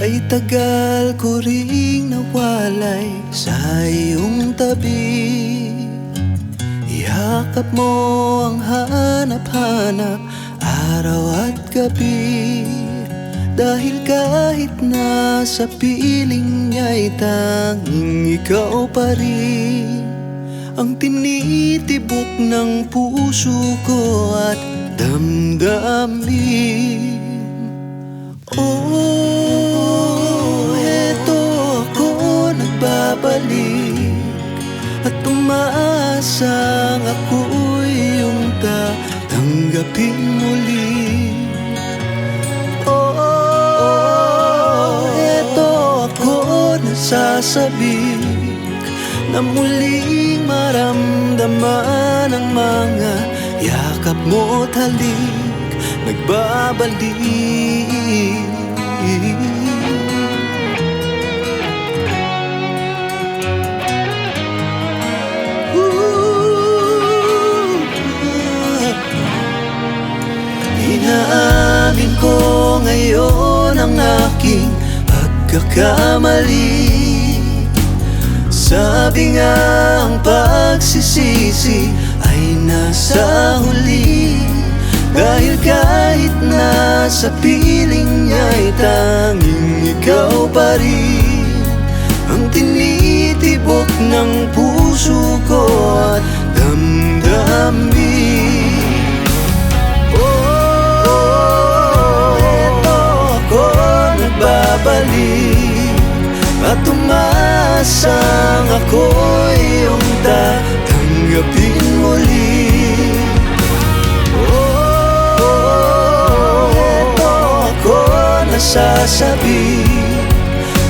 Ay tagal ko ring nawalay sa iyong tabi. Yakap mo ang hanap-hanap araw at gabi. Dahil kahit na sa piling niya'y tanging ikaw pa rin ang tinitibok ng puso ko at damdamin. Oh, eto ako nagbabalik at umaasang ako'y iyong tatanggapin muli. Oh, eto ako nasasabik na muling maramdaman ang mga yakap mo't halik nagbabalik. Inaamin ko ngayon ang aking pagkakamali. Sabi nga ang pagsisisi ay nasa huli. Dahil kahit na sa piling niya'y tanging ikaw pa rin ang tinitibok ng puso ko at damdamin. Oh, eto ako nagbabalik at umaasang ako'y iyong tatanggapin muli. Nasasabik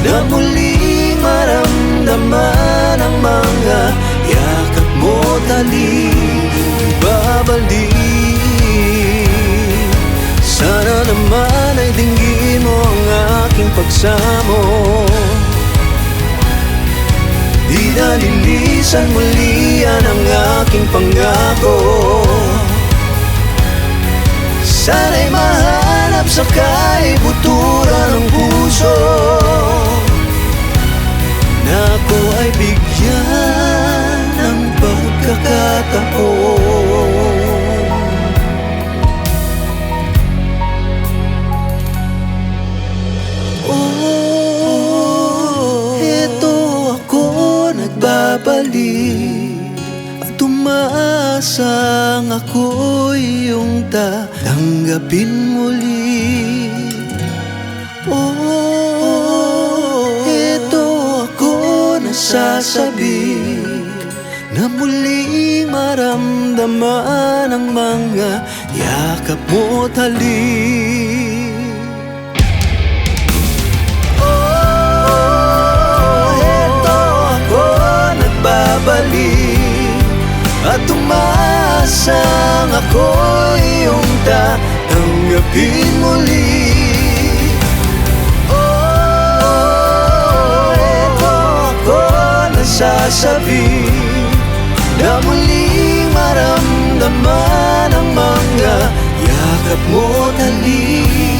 na muling maramdaman ang mga yakap mo't halik babalik. Sana naman ay dinggin mo ang aking pagsamo. Di nalilisan muli yan ang aking pangako. Sana'y mahanap sa kaibuturan ng puso na ako ay bigyan ng pagkakataon. Oh, eto ako nagbabalik at umaasang ako'y iyong tatanggapin muli. Oh, eto ako nasasabik na muling maramdaman ang mga yakap mo't halik. Oh, eto ako nagbabalik at umaasang ako'y iyong tatanggapin muli. Oh, eto ako nasasabik na muling maramdaman ang mga yakap mo't halik